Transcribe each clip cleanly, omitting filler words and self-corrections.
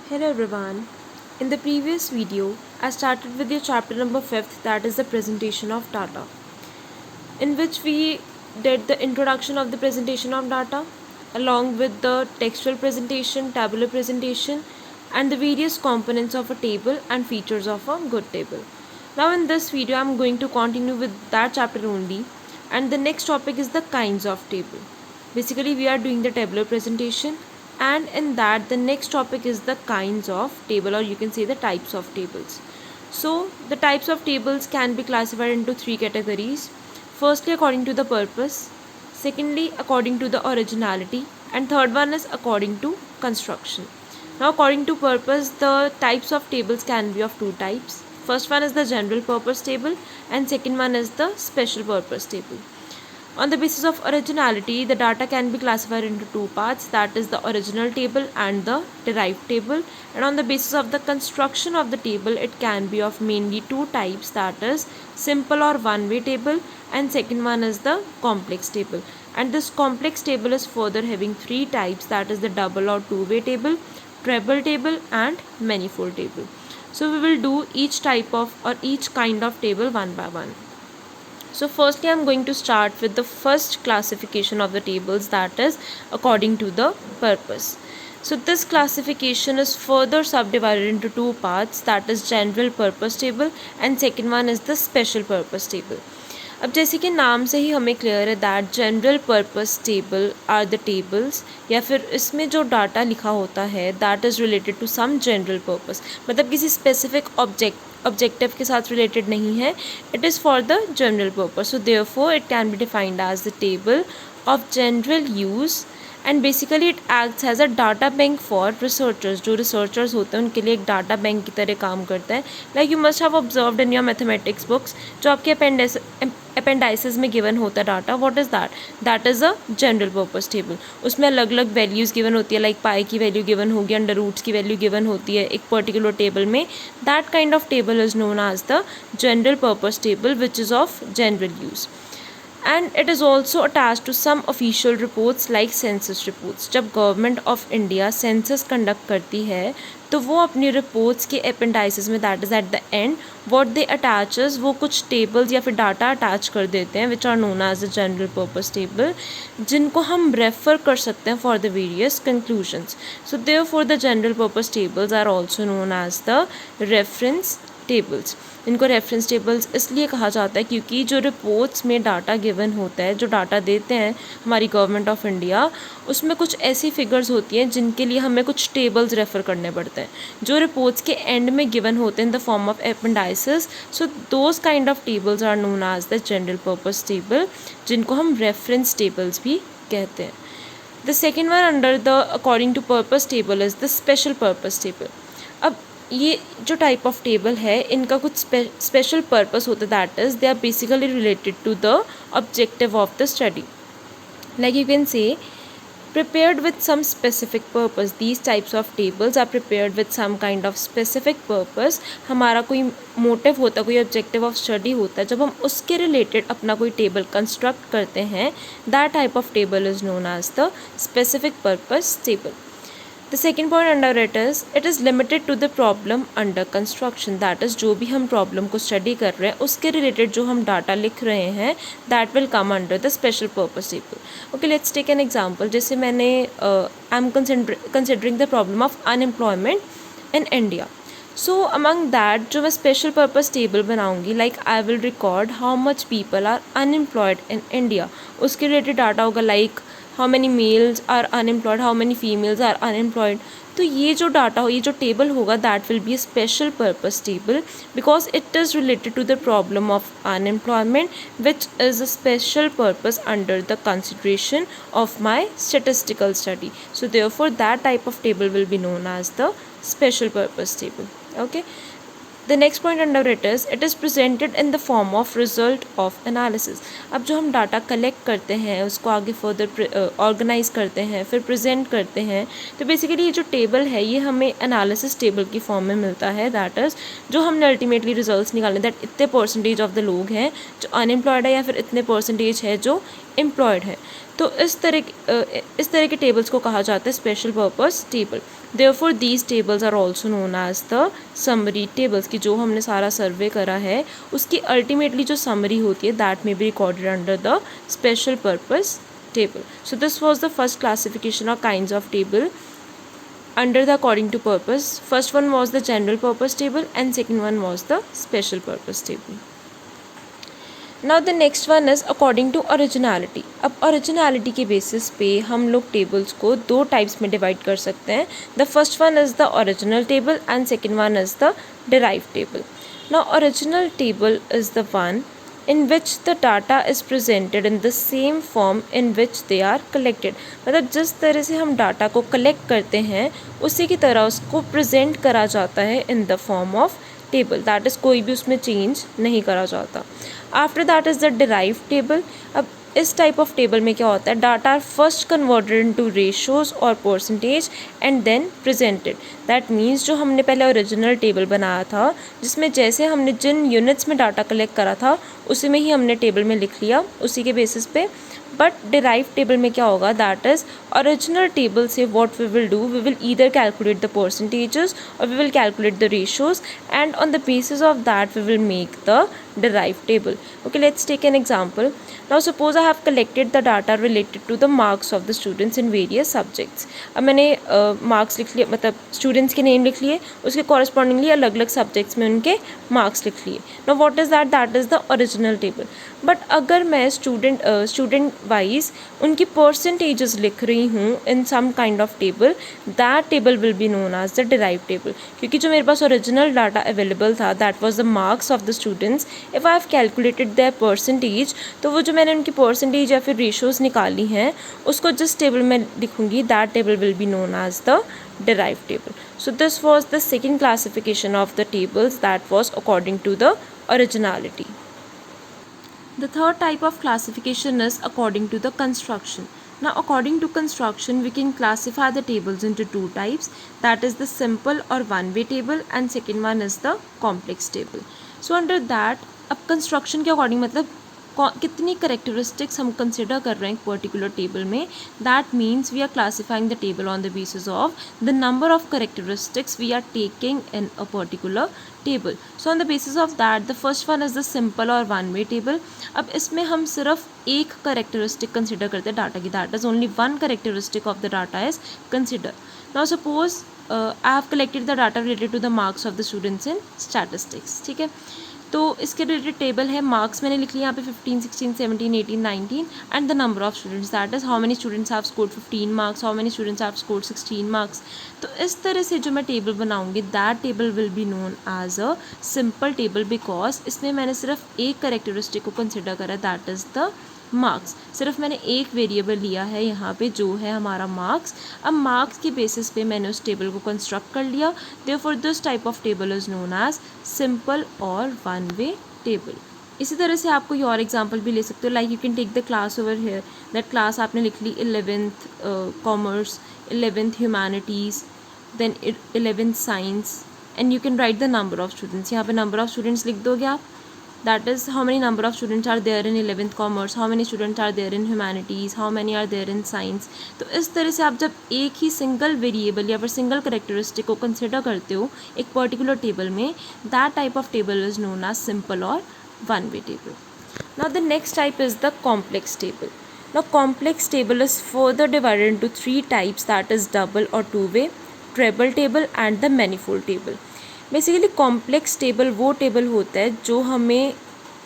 Hello everyone. In the previous video, I started with your chapter number 5th, that is the presentation of data, in which we did the introduction of the presentation of data along with the textual presentation, tabular presentation, and the various components of a table and features of a good table. Now in this video, I am going to continue with that chapter only, and the next topic is the kinds of table. Basically, we are doing the tabular presentation, and in that the next topic is the kinds of table, or you can say the types of tables. So the types of tables can be classified into three categories. Firstly, according to the purpose, secondly according to the originality, and third one is according to construction. Now according to purpose, the types of tables can be of two types. First one is the general purpose table, and second one is the special purpose table. On the basis of originality, the data can be classified into two parts, that is the original table and the derived table. And on the basis of the construction of the table, it can be of mainly two types, that is simple or one-way table, and second one is the complex table. And this complex table is further having three types, that is the double or two-way table, treble table, and manifold table. So we will do each type of or each kind of table one by one. So firstly, I am going to start with the first classification of the tables, that is according to the purpose. So this classification is further subdivided into two parts, that is general purpose table and second one is the special purpose table. अब जैसे कि नाम से ही हमें clear है that general purpose table are the tables, या फिर इसमें जो डाटा लिखा होता है that is related to some general purpose, मतलब किसी स्पेसिफिक ऑब्जेक्टिव के साथ रिलेटेड नहीं है, it is for the general purpose. So therefore it can be defined as the table of general use, and basically it acts as a data bank for researchers. जो researchers होते हैं उनके लिए एक डाटा बैंक की तरह काम करता है. Like you must have observed in your mathematics books, जो आपके अपेंडाइसिस में गिवन होता है data, what is that is a general purpose table. उसमें अलग अलग वैल्यूज़ गिवन होती है, लाइक पाई की वैल्यू गिवन होगी, अंडर रूट्स की वैल्यू गिवन होती है एक पर्टिकुलर टेबल में. That kind of table is known as the general purpose table which is of general use. And it is also attached to some official reports like census reports. जब government of India census conduct करती है तो वो अपनी reports के अपेंडाइसिस में, that is at the end what they attaches, वो कुछ टेबल्स या फिर डाटा अटैच कर देते हैं which are known as the general purpose table, जिनको हम रेफ़र कर सकते हैं for the various conclusions. So therefore the general purpose tables are also known as the reference tables. इनको रेफरेंस टेबल्स इसलिए कहा जाता है क्योंकि जो रिपोर्ट्स में डाटा गिवन होता है, जो डाटा देते हैं हमारी गवर्नमेंट ऑफ इंडिया, उसमें कुछ ऐसी फिगर्स होती हैं जिनके लिए हमें कुछ टेबल्स रेफ़र करने पड़ते हैं जो रिपोर्ट्स के एंड में गिवन होते हैं in the form of appendices. So those kind of tables are known as the general purpose table, जिनको हम रेफरेंस टेबल्स भी कहते हैं. The second one under the according to purpose table is the special purpose table. अब ये जो type of table है इनका कुछ स्पेशल पर्पस होता है, that is they are basically related to the objective of the study. Like you can say prepared with some specific purpose. These types of tables are prepared with some kind of specific purpose. हमारा कोई motive होता है, कोई objective of study होता है, जब हम उसके रिलेटेड अपना कोई टेबल कंस्ट्रक्ट करते हैं, that type of table is known as the specific purpose table. The second point under it is limited to the problem under construction. That is, जो भी हम प्रॉब्लम को स्टडी कर रहे हैं उसके रिलेटेड जो हम डाटा लिख रहे हैं that will come under the special purpose table. Okay, let's take an example. जैसे मैंने I am considering the problem of unemployment in India. So among that जो मैं स्पेशल पर्पस टेबल बनाऊंगी, like I will record how much people are unemployed in India. उसके रिलेटेड data होगा like how many males are unemployed, how many females are unemployed. तो ये जो data हो, ये जो टेबल होगा that will be a special purpose table because it is related to the problem of unemployment which is a special purpose under the consideration of my statistical study. So therefore that type of table will be known as the special purpose table. Okay, The next point under it is presented in the form of result of analysis. अब जो हम data collect करते हैं उसको आगे further organise करते हैं, फिर प्रेजेंट करते हैं, तो बेसिकली ये जो टेबल है ये हमें एनालिसिस टेबल की फॉर्म में मिलता है. दैट इज़ जो हमने अल्टीमेटली रिजल्ट्स निकालने, दैट इतने परसेंटेज ऑफ द लोग हैं जो अनएम्प्लॉयड है या फिर इतने परसेंटेज है जो एम्प्लॉयड है. तो इस तरह के टेबल्स को कहा जाता है special purpose table. Therefore these tables are also known as the summary tables, कि जो हमने सारा सर्वे करा है उसकी अल्टीमेटली जो समरी होती है that may be recorded under the special purpose table. So this was the first classification of kinds of table under the according to purpose. First one was the general purpose table and second one was the special purpose table. Now the next one is according to originality. अब originality के basis पे हम लोग tables को दो types में divide कर सकते हैं. The first one is the original table and second one is the derived table. Now original table is the one in which the data is presented in the same form in which they are collected. मतलब जिस तरह से हम data को collect करते हैं उसी की तरह उसको प्रेजेंट करा जाता है in the form of table, that is कोई भी उसमें चेंज नहीं करा जाता. After that is the derive table. अब इस टाइप ऑफ टेबल में क्या होता है, data are first converted into ratios और percentage and then presented. That means जो हमने पहले ओरिजिनल टेबल बनाया था जिसमें जैसे हमने जिन यूनिट्स में डाटा कलेक्ट करा था उसी में ही हमने टेबल में लिख लिया उसी के बेसिस पे. बट डिराइव टेबल में क्या होगा, दैट इज़ ओरिजिनल टेबल से what we will do, we will either calculate the percentages और we will calculate the ratios and on the basis of that we will make the derived table. Okay, let's take an example. Now suppose I have collected the data related to the marks of the students in various subjects. अब मैंने marks लिख लिए, मतलब students के name लिख लिए, उसके correspondingly अलग अलग सब्जेक्ट्स में उनके मार्क्स लिख लिए. Now what is that, that is the original table. But अगर मैं स्टूडेंट वाइज उनकी परसेंटेजेस लिख रही हूँ in some kind of table, that table will be known as the derive table. क्योंकि जो मेरे पास ओरिजिनल डाटा अवेलेबल था that was the marks of the students. If I have calculated their percentage, तो वो जो मैंने उनकी परसेंटेज या फिर रेशियोज़ निकाली हैं उसको जिस टेबल में लिखूंगी that table will be known as the derived table. So this was the second classification of the tables, that was according to the originality. The third type of classification is according to the construction. Now according to construction we can classify the tables into two types, that is the simple or one way table and second one is the complex table. So under that, अब construction के according मतलब कितनी characteristics हम consider कर रहे हैं एक particular table में, that means we are classifying the table on the basis of the number of characteristics we are taking in a particular table. So on the basis of that the first one is the simple और one way table. अब इसमें हम सिर्फ एक characteristic consider करते हैं data की, that is only one characteristic of the data is consider. Now suppose I have collected the data related to the marks of the students in statistics. ठीक है, तो इसके रिलेटेड टेबल है, marks मैंने लिख लिया यहाँ पे 15, 16, 17, 18, 19 and the number of students, that is how many students have scored 15 marks, how many students have scored 16 marks. तो इस तरह से जो मैं टेबल बनाऊंगी that table will be known as a simple table, because इसमें मैंने सिर्फ एक करेक्टरिस्टिक को कंसिडर करा, दैट इज़ द मार्क्स. सिर्फ मैंने एक वेरिएबल लिया है यहाँ पे जो है हमारा मार्क्स. अब मार्क्स के बेसिस पे मैंने उस टेबल को कंस्ट्रक्ट कर लिया. Therefore this type of table is known as simple और वन वे टेबल. इसी तरह से आप कोई और एग्जांपल भी ले सकते हो, like you can take the class over here. That class आपने लिख ली 11th commerce, 11th humanities, then 11th science and you can write the number of students. यहाँ पे नंबर ऑफ स्टूडेंट्स लिख दोगे आप, that is how many number of students are there in 11th commerce, how many students are there in humanities, how many are there in science. तो इस तरह से आप जब एक ही सिंगल वेरिएबल या फिर सिंगल करेक्टरिस्टिक को कंसिडर करते हो एक पर्टिकुलर टेबल में, that type of table is known as simple और one way table. Now the next type is the complex table. Now complex table is further divided into three types, that is double और two way, treble table and the manifold table. Basically complex table वो table होता है जो हमें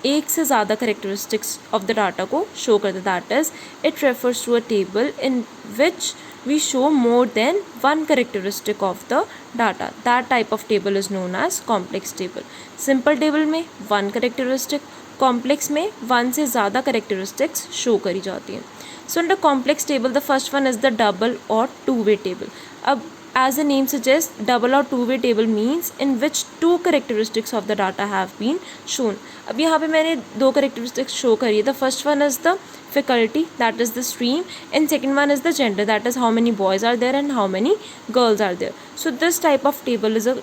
एक से ज़्यादा characteristics of the data को शो करता है, that is it refers to a table in which we show more than one characteristic of the data. That type of table is known as complex table. Simple table में one characteristic, complex में one से ज़्यादा characteristics show करी जाती हैं. So in the complex table the first one is the double और two way table. अब as the name suggests, double or two-way table means in which two characteristics of the data have been shown. अब यहाँ पे मैंने दो characteristics show करी है. The first one is the faculty, that is the stream, and second one is the gender, that is how many boys are there and how many girls are there. So this type of table is a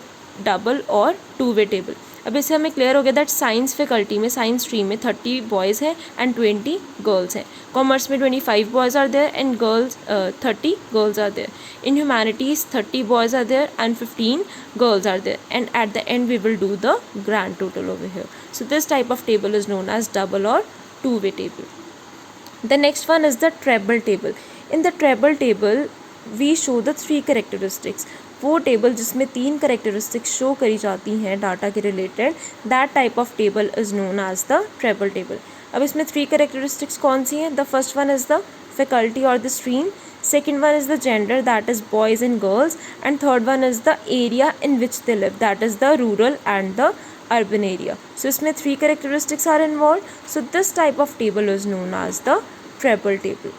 double or two-way table. अब इससे हमें clear हो गया that science faculty में, science stream में 30 boys हैं and 20 girls हैं. Commerce में 25 boys are there and girls 30 girls are there. In humanities 30 boys are there and 15 girls are there, and at the end we will do the grand total over here. So this type of table is known as double or two-way table. The next one is the treble table. In the treble table we show the three characteristics. वो table जिसमें 3 characteristics show करी जाती हैं data के related, that type of table is known as the treble table. अब इसमें 3 characteristics कौन सी हैं? The first one is the faculty और the stream, second one is the gender, that is boys and girls, and third one is the area in which they live, that is the rural and the urban area. So इसमें 3 characteristics are involved. So this type of table is known as the treble table.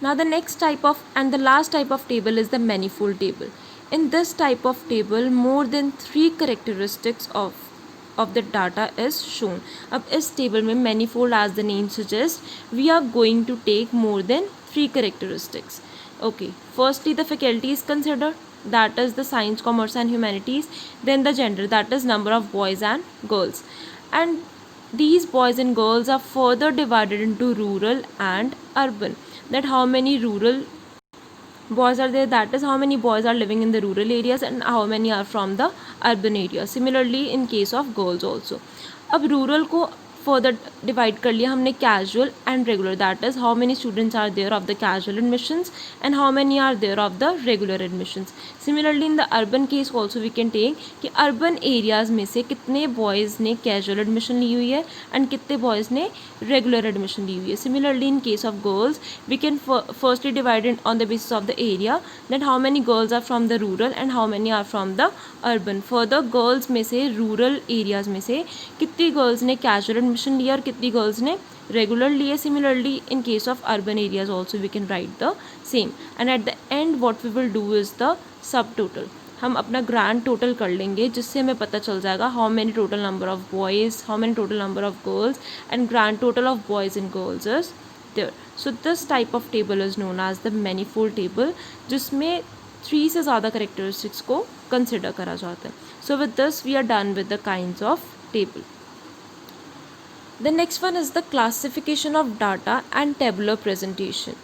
Now the next type of and the last type of table is the manifold table. In this type of table more than 3 characteristics of the data is shown. अब इस table में manifold as the name suggests we are going to take more than 3 characteristics. Okay, firstly the faculty is considered, that is the science, commerce and humanities. Then the gender, that is number of boys and girls, and these boys and girls are further divided into rural and urban, that how many rural boys are there, that is how many boys are living in the rural areas and how many are from the urban areas. Similarly in case of girls also. अब rural को further divide कर लिया हमने casual and regular, that is how many students are there of the casual admissions and how many are there of the regular admissions. Similarly in the urban case also we can take कि urban areas में से कितने boys ने casual admission ली हुई है and कितने boys ने regular admission ली हुई है. Similarly in case of girls we can firstly divide it on the basis of the area, that how many girls are from the rural and how many are from the urban. Further girls में से rural areas में से कितनी girls ने casual admission लिया और कितनी girls ने regular लिए. Similarly in case of urban areas also we can write the same, and at the end what we will do is the subtotal. हम अपना ग्रैंड टोटल कर लेंगे जिससे हमें पता चल जाएगा how many total number of boys, how many total number of girls and grand total of boys and girls is there. So this type of table is known as the manifold table, जिसमें 3 से ज़्यादा characteristics को consider करा जाता है. So with this we are done with the kinds of table. The next one is the classification of data and tabular presentation.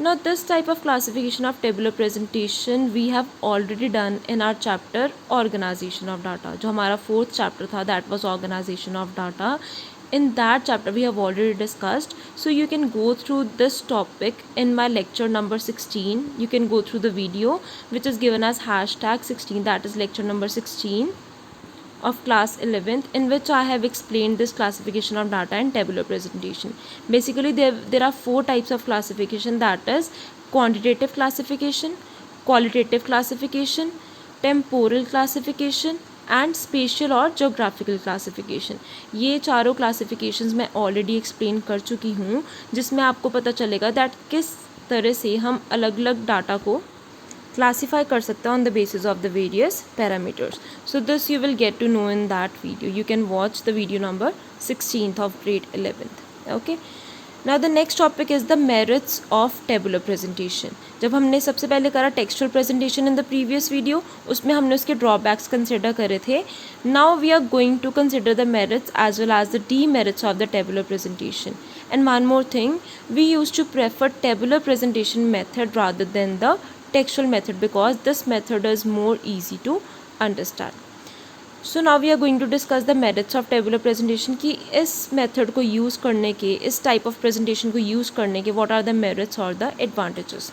Now this type of classification of tabular presentation we have already done in our chapter organization of data. जो हमारा 4th chapter था, that was organization of data. In that chapter we have already discussed, so you can go through this topic in my lecture number 16. You can go through the video which is given as #16, that is lecture number 16 of class 11th, in which I have explained this classification of data and tabular presentation. Basically there are 4 types of classification, that is quantitative classification, qualitative classification, temporal classification and special और geographical classification. ये चारों classifications मैं already explain कर चुकी हूँ, जिसमें आपको पता चलेगा दैट किस तरह से हम अलग अलग डाटा को classify कर सकते हैं on the basis of the various parameters. So this you will get to know in that video. You can watch the video number 16th of grade 11th. Okay. Now the next topic is the merits of tabular presentation. जब हमने सबसे पहले करा textual presentation in the previous video, उसमें हमने उसके drawbacks consider करे थे. Now we are going to consider the merits as well as the demerits of the tabular presentation. And one more thing, we used to prefer tabular presentation method rather than the textual method because this method is more easy to understand. So now we are going to discuss the merits of tabular presentation कि इस method को use करने के, इस type of presentation को use करने के what are the merits or the advantages.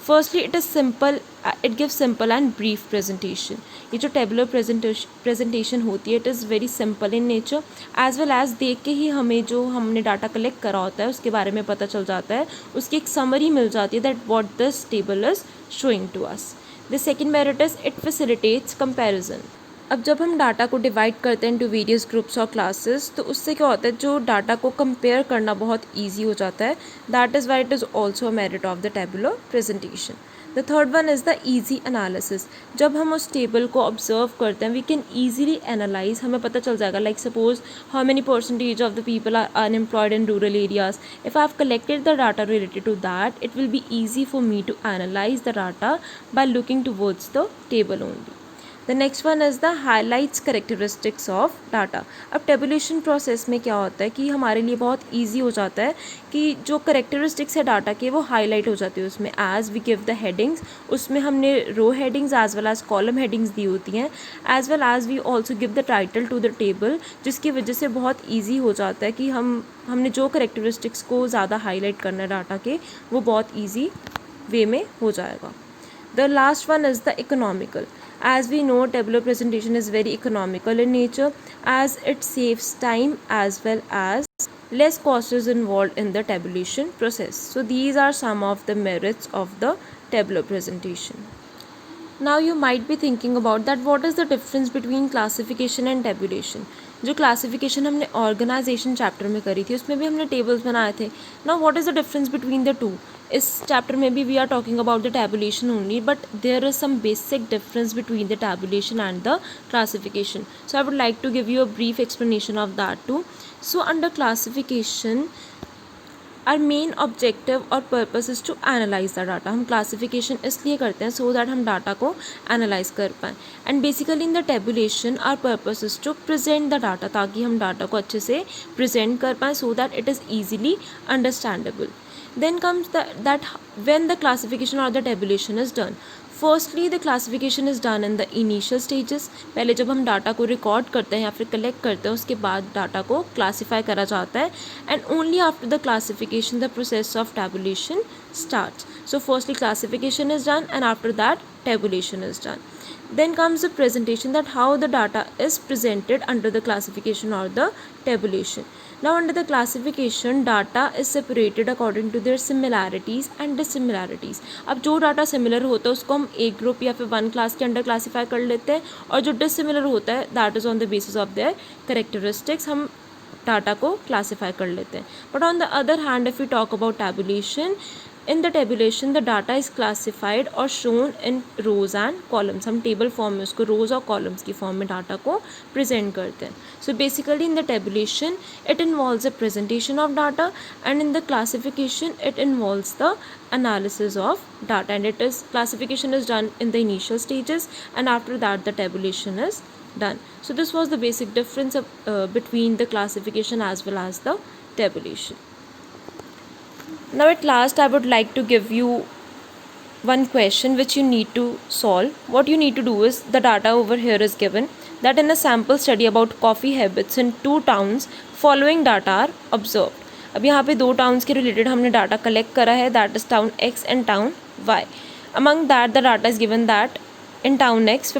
Firstly it is simple, it gives simple and brief presentation. ये जो tabular presentation होती है it is very simple in nature, as well as देख के ही हमें जो हमने डाटा कलेक्ट करा होता है उसके बारे में पता चल जाता है, उसकी एक समरी मिल जाती है that what this table is showing to us. The second merit is it facilitates comparison. अब जब हम डाटा को डिवाइड करते हैं इनटू वेरियस ग्रुप्स और क्लासेस, तो उससे क्या होता है जो डाटा को कंपेयर करना बहुत इजी हो जाता है. That is why it is also a merit of the tabular presentation. The third one is the easy analysis. जब हम उस टेबल को ऑब्जर्व करते हैं वी कैन ईजीली एनालाइज, हमें पता चल जाएगा like suppose how many percentage of the people are unemployed in rural areas. If I have collected the data related to that it will be easy for me to analyse the data by looking towards the table only. The next one is the highlights characteristics of data. अब tabulation process में क्या होता है कि हमारे लिए बहुत easy हो जाता है कि जो करेक्टरिस्टिक्स है डाटा के वो हाईलाइट हो जाती है उसमें. As we give the headings, उसमें हमने row headings as well as column headings दी होती हैं. As well as we also give the title to the table, जिसकी वजह से बहुत ईजी हो जाता है कि हमने जो करेक्टरिस्टिक्स को ज़्यादा हाईलाइट करना है डाटा के वो बहुत ईजी वे में हो जाएगा. The last one is the economical. As we know, tabular presentation is very economical in nature as it saves time as well as less cost is involved in the tabulation process. So these are some of the merits of the tabular presentation. Now you might be thinking about that what is the difference between classification and tabulation. जो classification हमने organisation chapter में करी थी उसमें भी हमने tables बनाए थे. Now what is the difference between the two. इस चैप्टर में भी we are talking about the tabulation only, but there is some basic difference between the tabulation and the classification. So I would like to give you a brief explanation of that too. So under classification our main objective और purpose is to analyse the data. हम classification इसलिए करते हैं so that हम data को analyse कर पाएँ. And basically in the tabulation our purpose is to present the data, ताकि हम डाटा को अच्छे से प्रेजेंट कर पाएँ so that it is easily understandable. Then comes that when the classification or the tabulation is done. Firstly, the classification is done in the initial stages. पहले जब हम डाटा को रिकॉर्ड करते हैं या फिर कलेक्ट करते हैं उसके बाद डाटा को क्लासीफाई करा जाता है. And only after the classification the process of tabulation starts. So firstly classification is done and after that tabulation is done. Then comes the presentation, that how the data is presented under the classification or the tabulation. Now under the classification data is separated according to their similarities and dissimilarities. अब जो data similar होता है उसको हम एक group या फिर one class के अंडर क्लासीफाई कर लेते हैं, और जो डिसिमिलर होता है that is on the basis of their characteristics हम डाटा को क्लासीफाई कर लेते हैं. But on the other hand if you talk about tabulation, in the tabulation the data is classified और shown in rows and columns. हम table form में उसको रोज़ और कॉलम्स की फॉर्म में डाटा को प्रेजेंट करते हैं. So basically in the tabulation it involves the presentation of data and in the classification it involves the analysis of data, and it is classification is done in the initial stages and after that the tabulation is done. So this was the basic difference of, between the classification as well as the tabulation. Now at last I would like to give you one question which you need to solve. What you need to do is, the data over here is given that in a sample study about coffee habits in 2 towns following data are observed. अब यहाँ पे 2 towns के related हमने data collect करा है, that is town X and town Y. Among that the data is given that in town X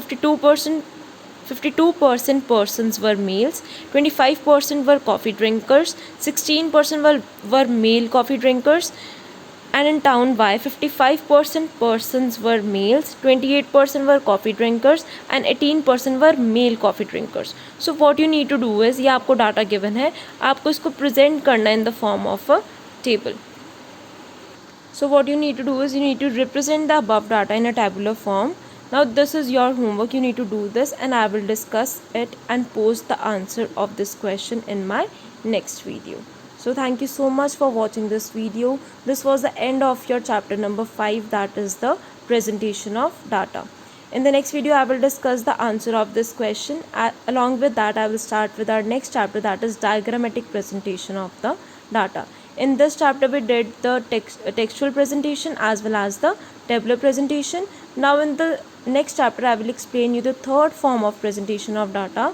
52% persons were males, 25% were coffee drinkers, 16% were male coffee drinkers, and in town Y 55% persons were males, 28% were coffee drinkers and 18% were male coffee drinkers. So what you need to do is, ये आपको data given है, आपको इसको present करना इन the form of a table. So what you need to do is, you need to represent the above data in a tabular form. Now this is your homework, you need to do this and I will discuss it and post the answer of this question in my next video. So thank you so much for watching this video. This was the end of your chapter number 5, that is the presentation of data. In the next video I will discuss the answer of this question. Along with that I will start with our next chapter, that is diagrammatic presentation of the data. In this chapter we did the textual presentation as well as the tabular presentation. Now in the next chapter I will explain you the third form of presentation of data,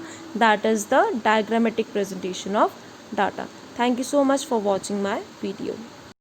that is the diagrammatic presentation of data. Thank you so much for watching my video.